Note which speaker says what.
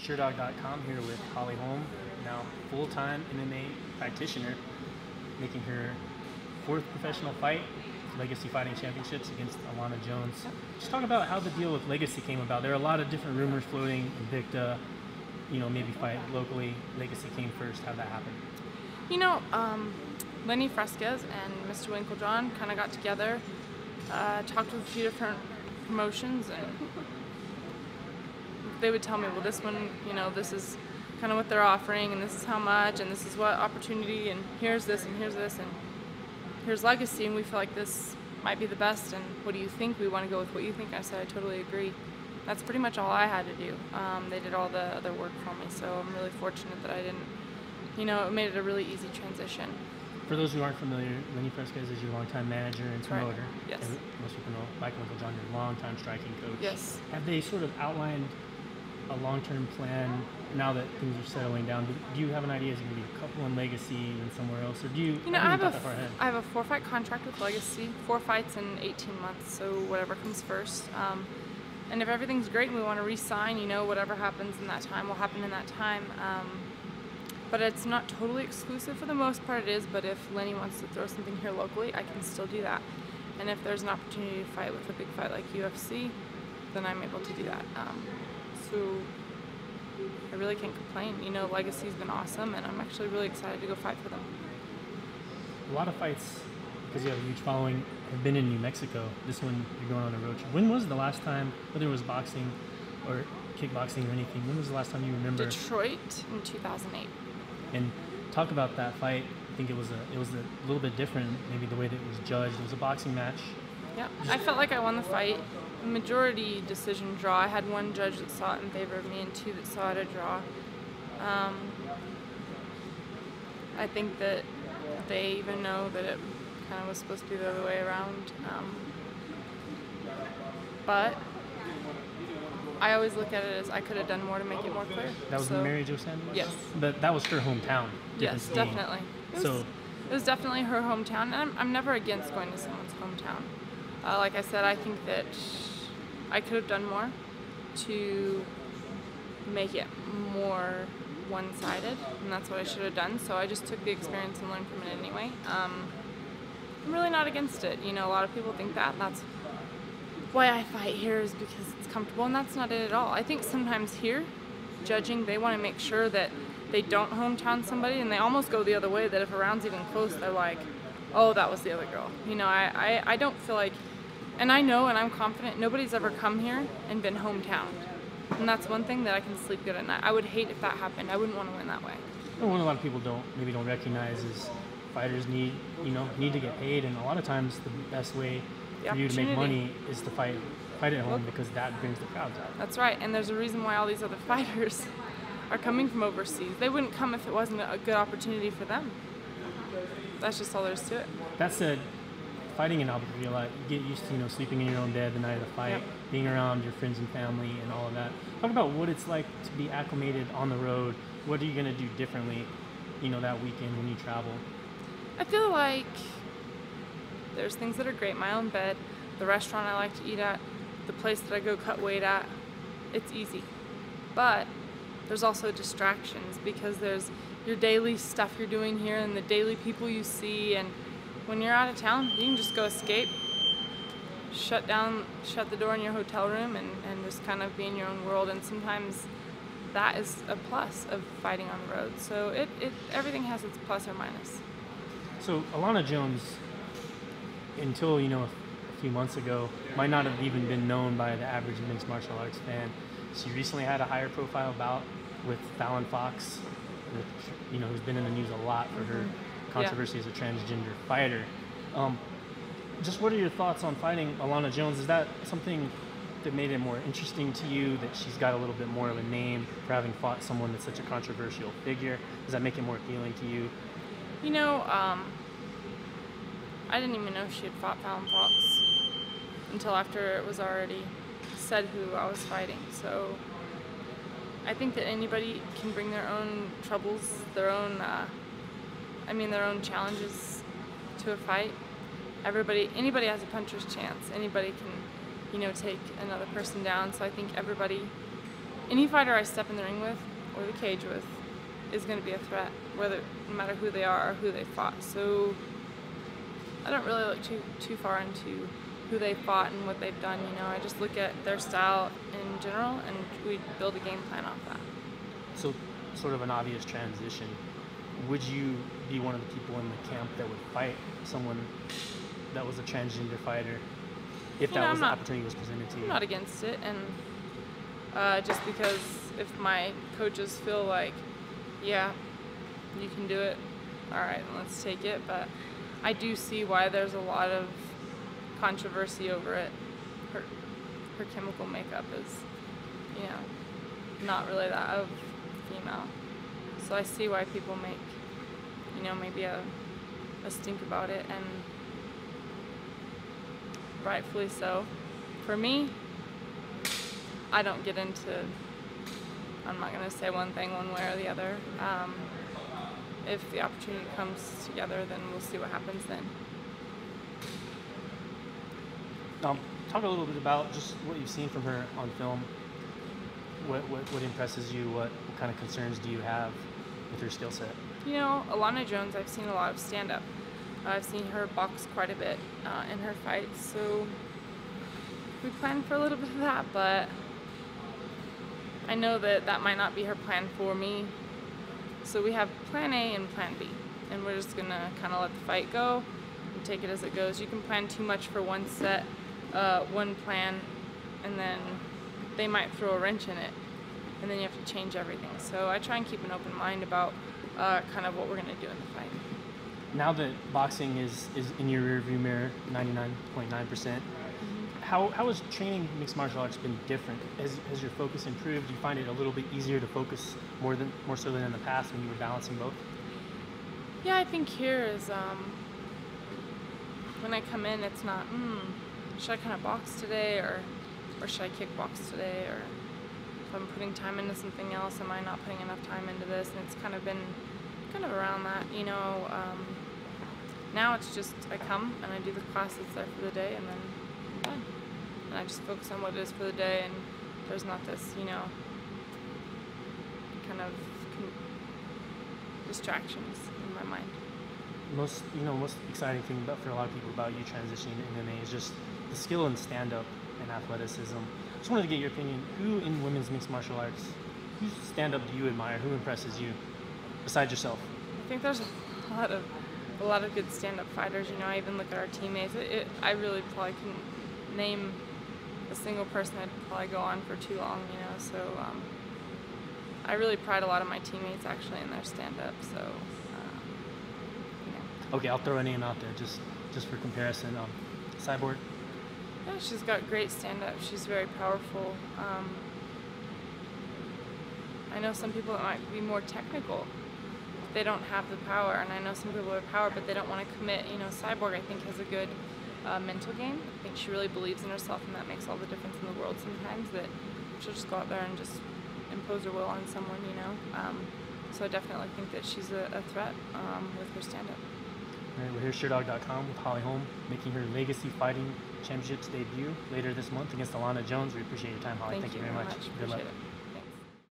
Speaker 1: SureDog.com here with Holm, now full-time MMA practitioner, making her 4th professional fight, Legacy Fighting Championships against Alana Jones. Just talk about how the deal with Legacy came about. There are a lot of different rumors floating. Invicta, maybe fight locally. Legacy came first. How'd that happen?
Speaker 2: Lenny Fresquez and Mr. Winklejohn kind of got together, talked with a few different promotions, and they would tell me, well, this one, this is kind of what they're offering, and this is how much, and this is what opportunity, and here's this, and here's Legacy, and we feel like this might be the best, and what do you think? We want to go with what you think. I said, I totally agree. That's pretty much all I had to do. They did all the other work for me, so I'm really fortunate that I didn't, it made it a really easy transition.
Speaker 1: For those who aren't familiar, Lenny Fresquez is your longtime manager and promoter.
Speaker 2: Right. Yes.
Speaker 1: And most people know Michael Winklejohn, your longtime striking coach.
Speaker 2: Yes.
Speaker 1: Have they sort of outlined a long-term plan now that things are settling down? Do you have an idea? Is it going to be a couple in Legacy and somewhere else, or do you?
Speaker 2: I have a 4-fight contract with Legacy, 4 fights in 18 months. So whatever comes first. And if everything's great and we want to re-sign, whatever happens in that time will happen in that time. But it's not totally exclusive. For the most part it is, but if Lenny wants to throw something here locally, I can still do that. And if there's an opportunity to fight with a big fight like UFC, then I'm able to do that. So I really can't complain. Legacy's been awesome, and I'm actually really excited to go fight for them.
Speaker 1: A lot of fights, because you have a huge following, have been in New Mexico. This one, you're going on a road trip. When was the last time, whether it was boxing or kickboxing or anything, when was the last time you remember?
Speaker 2: Detroit in 2008.
Speaker 1: And talk about that fight. I think it was a little bit different, maybe the way that it was judged. It was a boxing match.
Speaker 2: Yeah, I felt like I won the fight. Majority decision draw. I had 1 judge that saw it in favor of me and 2 that saw it a draw. I think that they even know that it kind of was supposed to be the other way around. But I always look at it as I could have done more to make it more clear.
Speaker 1: That was Mary Jo Sanders?
Speaker 2: Yes.
Speaker 1: But that was her hometown.
Speaker 2: Yes, definitely. It was definitely her hometown, and I'm never against going to someone's hometown. Like I said, I think that I could have done more to make it more one-sided, and that's what I should have done. So I just took the experience and learned from it anyway. I'm really not against it. A lot of people think that, and that's why I fight here, is because it's comfortable, and that's not it at all. I think sometimes here, judging, they want to make sure that they don't hometown somebody, and they almost go the other way, that if a round's even close, they're like, oh, that was the other girl. I don't feel like, and I know and I'm confident nobody's ever come here and been hometowned. And that's one thing that I can sleep good at night. I would hate if that happened. I wouldn't want to win that way.
Speaker 1: Well, what a lot of people don't recognize is fighters need to get paid, and a lot of times the best way for you to make money is to fight at home, because that brings the crowds out.
Speaker 2: That's right, and there's a reason why all these other fighters are coming from overseas. They wouldn't come if it wasn't a good opportunity for them. That's just all there is to it.
Speaker 1: That said, fighting in Albuquerque a lot, you get used to sleeping in your own bed the night of the fight, being around your friends and family and all of that. Talk about what it's like to be acclimated on the road. What are you going to do differently, that weekend when you travel?
Speaker 2: I feel like there's things that are great. My own bed, the restaurant I like to eat at, the place that I go cut weight at, it's easy. But there's also distractions, because there's your daily stuff you're doing here and the daily people you see, and when you're out of town, you can just go escape, shut the door in your hotel room, and just kind of be in your own world. And sometimes that is a plus of fighting on the road. So everything has its plus or minus.
Speaker 1: So Alana Jones, until a few months ago, might not have even been known by the average mixed martial arts fan. She recently had a higher profile bout with Fallon Fox, who's been in the news a lot for her controversy as a transgender fighter. Just what are your thoughts on fighting Alana Jones? Is that something that made it more interesting to you, that she's got a little bit more of a name for having fought someone that's such a controversial figure? Does that make it more appealing to you?
Speaker 2: I didn't even know she had fought Fallon Fox until after it was already said who I was fighting. So I think that anybody can bring their own troubles, their own challenges to a fight. Anybody has a puncher's chance. Anybody can, take another person down. So I think everybody any fighter I step in the ring with or the cage with is going to be a threat, no matter who they are or who they fought. So I don't really look too far into who they fought and what they've done. I just look at their style in general, and we build a game plan off that.
Speaker 1: So, sort of an obvious transition. Would you be one of the people in the camp that would fight someone that was a transgender fighter if that was the opportunity was presented to you?
Speaker 2: I'm not against it, and just because if my coaches feel like, yeah, you can do it, all right, then let's take it. But I do see why there's a lot of controversy over it. Her chemical makeup is, not really that of female. So I see why people make, maybe a stink about it, and rightfully so. For me, I don't get into, I'm not going to say one thing one way or the other. If the opportunity comes together, then we'll see what happens then.
Speaker 1: Talk a little bit about just what you've seen from her on film. What impresses you? What kind of concerns do you have with her skill set?
Speaker 2: Alana Jones, I've seen a lot of stand-up. I've seen her box quite a bit in her fights, so we planned for a little bit of that, but I know that might not be her plan for me. So we have plan A and plan B, and we're just gonna kind of let the fight go and take it as it goes. You can plan too much for one set, one plan, and then they might throw a wrench in it, and then you have to change everything. So I try and keep an open mind about kind of what we're gonna do in the fight.
Speaker 1: Now that boxing is in your rearview mirror, 99.9%, how has training mixed martial arts been different? Has your focus improved? Do you find it a little bit easier to focus more so than in the past when you were balancing both?
Speaker 2: Yeah, I think here is when I come in, it's not, should I kind of box today, or should I kickbox today, or if I'm putting time into something else, am I not putting enough time into this? And it's kind of been around that, Now it's just I come and I do the class that's there for the day, and then I'm done. And I just focus on what it is for the day, and there's not this, kind of distractions in my mind.
Speaker 1: Most exciting thing for a lot of people about you transitioning to MMA is just the skill in stand-up and athleticism. Just wanted to get your opinion. Who in women's mixed martial arts, whose stand-up do you admire? Who impresses you besides yourself?
Speaker 2: I think there's a lot of good stand-up fighters. I even look at our teammates. I really probably couldn't name a single person. I'd probably go on for too long. So I really pride a lot of my teammates actually in their stand-up. So
Speaker 1: Okay, I'll throw a name out there just for comparison. Cyborg.
Speaker 2: Yeah, she's got great stand-up. She's very powerful. I know some people that might be more technical. They don't have the power, and I know some people have power, but they don't want to commit. Cyborg, I think, has a good mental game. I think she really believes in herself, and that makes all the difference in the world sometimes, that she'll just go out there and just impose her will on someone, So I definitely think that she's a threat with her stand-up.
Speaker 1: All right, we're here at SureDog.com with Holly Holm, making her Legacy Fighting Championships debut later this month against Alana Jones. We appreciate your time, Holly.
Speaker 2: Thank you very much.
Speaker 1: Good luck.
Speaker 2: Appreciate it.